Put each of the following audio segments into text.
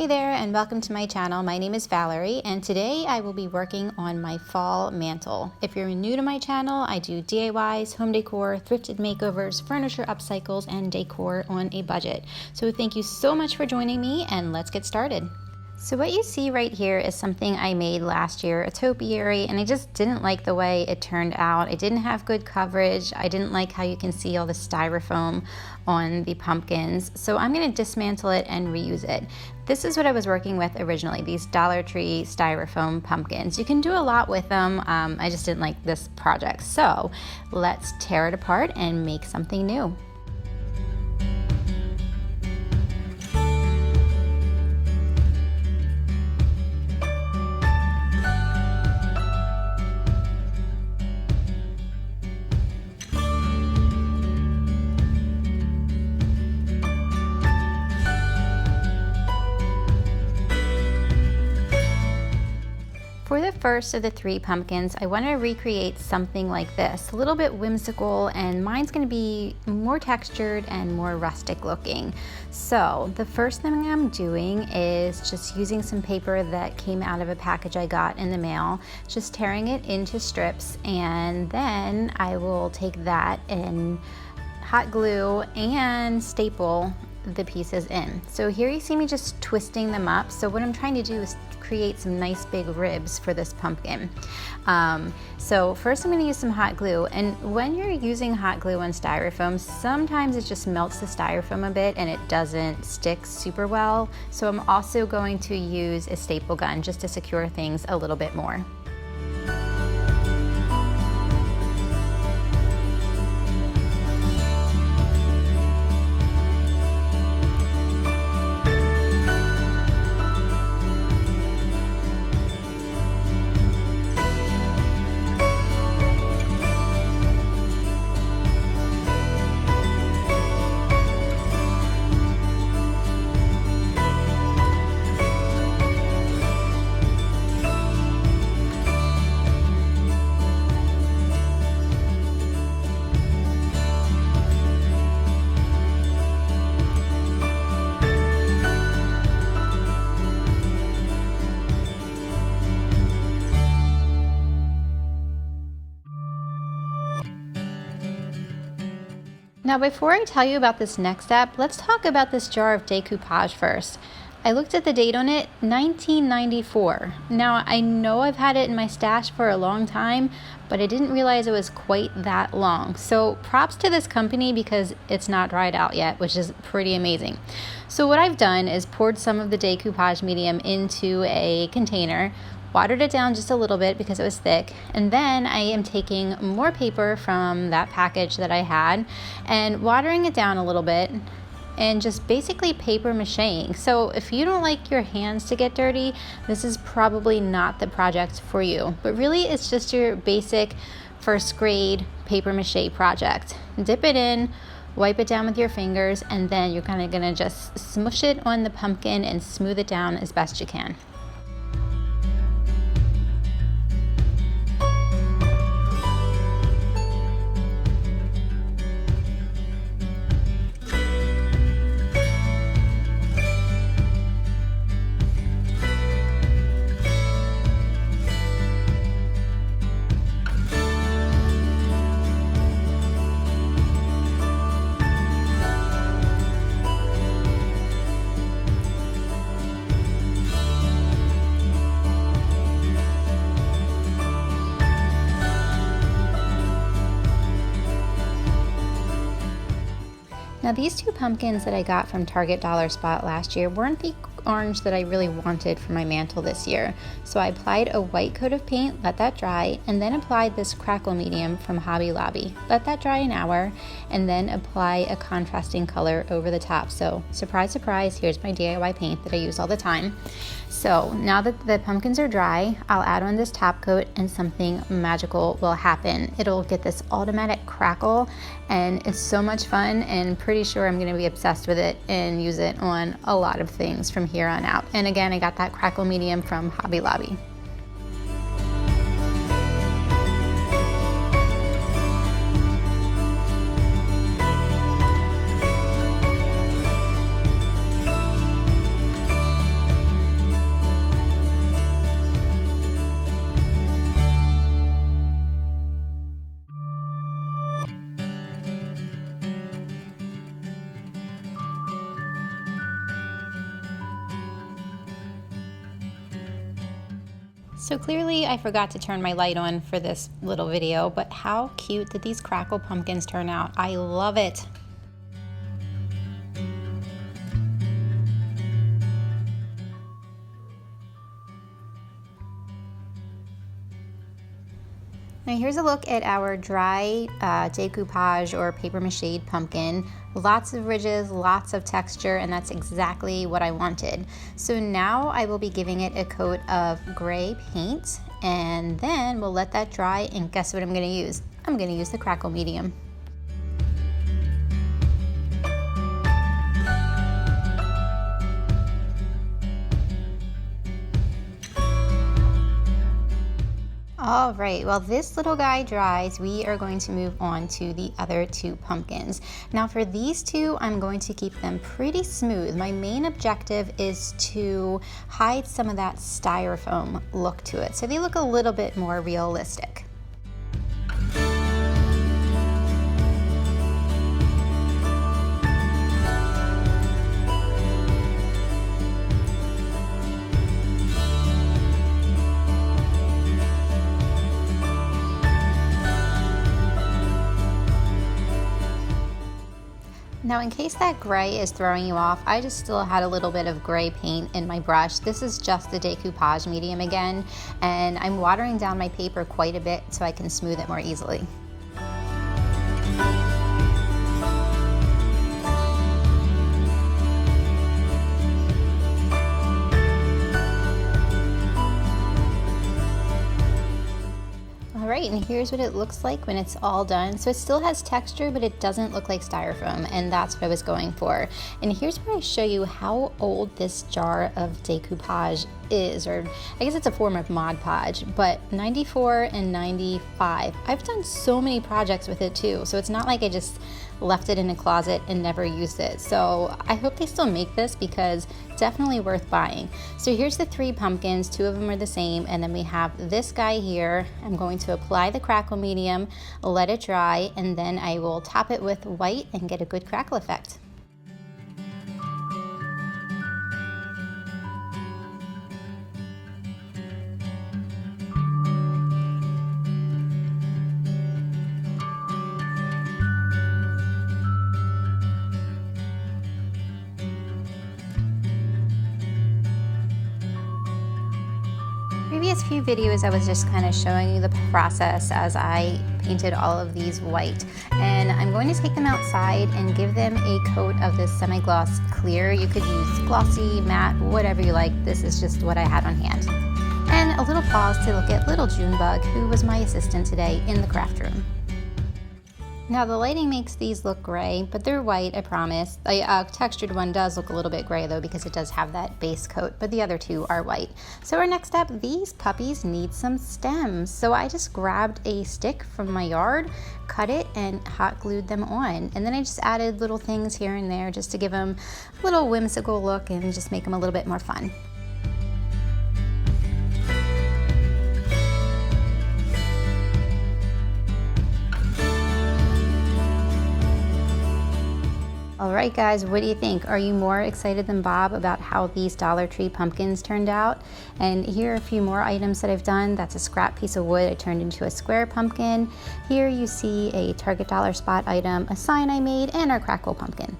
Hey there and welcome to my channel. My name is Valerie and today I will be working on my fall mantle. If you're new to my channel, I do DIYs, home decor, thrifted makeovers, furniture upcycles, and decor on a budget. So thank you so much for joining me and let's get started. So what you see right here is something I made last year, a topiary, and I just didn't like the way it turned out. It didn't have good coverage. I didn't like how you can see all the styrofoam on the pumpkins. So I'm going to dismantle it and reuse it. This is what I was working with originally, these Dollar Tree styrofoam pumpkins. You can do a lot with them. I just didn't like this project. So let's tear it apart and make something new. For the first of the three pumpkins, I want to recreate something like this, a little bit whimsical, and mine's going to be more textured and more rustic looking. So the first thing I'm doing is just using some paper that came out of a package I got in the mail, just tearing it into strips, and then I will take that and hot glue and staple the pieces in. So here you see me just twisting them up. So what I'm trying to do is create some nice big ribs for this pumpkin. So first I'm going to use some hot glue, and when you're using hot glue on styrofoam, sometimes it just melts the styrofoam a bit and it doesn't stick super well. So I'm also going to use a staple gun just to secure things a little bit more. Now before I tell you about this next step, let's talk about this jar of decoupage first. I looked at the date on it, 1994. Now I know I've had it in my stash for a long time, but I didn't realize it was quite that long. So props to this company because it's not dried out yet, which is pretty amazing. So what I've done is poured some of the decoupage medium into a container, watered it down just a little bit because it was thick, and then I am taking more paper from that package that I had and watering it down a little bit and just basically paper macheing. So if you don't like your hands to get dirty, this is probably not the project for you, but really it's just your basic first grade paper mache project. Dip it in, wipe it down with your fingers, and then you're kind of gonna just smush it on the pumpkin and smooth it down as best you can. Now these two pumpkins that I got from Target Dollar Spot last year weren't the orange that I really wanted for my mantle this year. So I applied a white coat of paint, let that dry, and then applied this crackle medium from Hobby Lobby. Let that dry an hour, and then apply a contrasting color over the top. So surprise, surprise, here's my DIY paint that I use all the time. So now that the pumpkins are dry, I'll add on this top coat and something magical will happen. It'll get this automatic crackle and it's so much fun, and pretty sure I'm gonna be obsessed with it and use it on a lot of things from here on out. And again, I got that crackle medium from Hobby Lobby. So clearly I forgot to turn my light on for this little video, but how cute did these crackle pumpkins turn out? I love it. Now here's a look at our dry decoupage or paper mache pumpkin. Lots of ridges, lots of texture, and that's exactly what I wanted. So now I will be giving it a coat of gray paint, and then we'll let that dry, and guess what I'm gonna use? I'm gonna use the crackle medium. All right, while this little guy dries, we are going to move on to the other two pumpkins. Now for these two, I'm going to keep them pretty smooth. My main objective is to hide some of that styrofoam look to it, so they look a little bit more realistic. Now in case that gray is throwing you off, I just still had a little bit of gray paint in my brush. This is just the decoupage medium again, and I'm watering down my paper quite a bit so I can smooth it more easily. Alright, and here's what it looks like when it's all done. So it still has texture, but it doesn't look like styrofoam, and that's what I was going for. And here's where I show you how old this jar of decoupage is, or I guess it's a form of Mod Podge, but 94 and 95. I've done so many projects with it too, so it's not like I just left it in a closet and never used it. So I hope they still make this because definitely worth buying. So here's the three pumpkins, two of them are the same, and then we have this guy here. I'm going to apply the crackle medium, let it dry, and then I will top it with white and get a good crackle effect. Previous few videos I was just kind of showing you the process as I painted all of these white, and I'm going to take them outside and give them a coat of this semi-gloss clear. You could use glossy, matte, whatever you like. This is just what I had on hand. And a little pause to look at little Junebug, who was my assistant today in the craft room. Now the lighting makes these look gray, but they're white, I promise. The textured one does look a little bit gray though because it does have that base coat, but the other two are white. So our next step, these puppies need some stems. So I just grabbed a stick from my yard, cut it, and hot glued them on. And then I just added little things here and there just to give them a little whimsical look and just make them a little bit more fun. All right guys, what do you think? Are you more excited than Bob about how these Dollar Tree pumpkins turned out? And here are a few more items that I've done. That's a scrap piece of wood I turned into a square pumpkin. Here you see a Target Dollar Spot item, a sign I made, and our crackle pumpkin.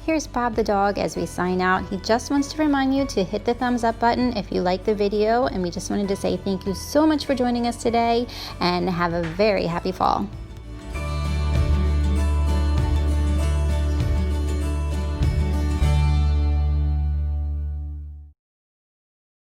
Here's Bob the dog as we sign out. He just wants to remind you to hit the thumbs up button if you like the video, and we just wanted to say thank you so much for joining us today and have a very happy fall.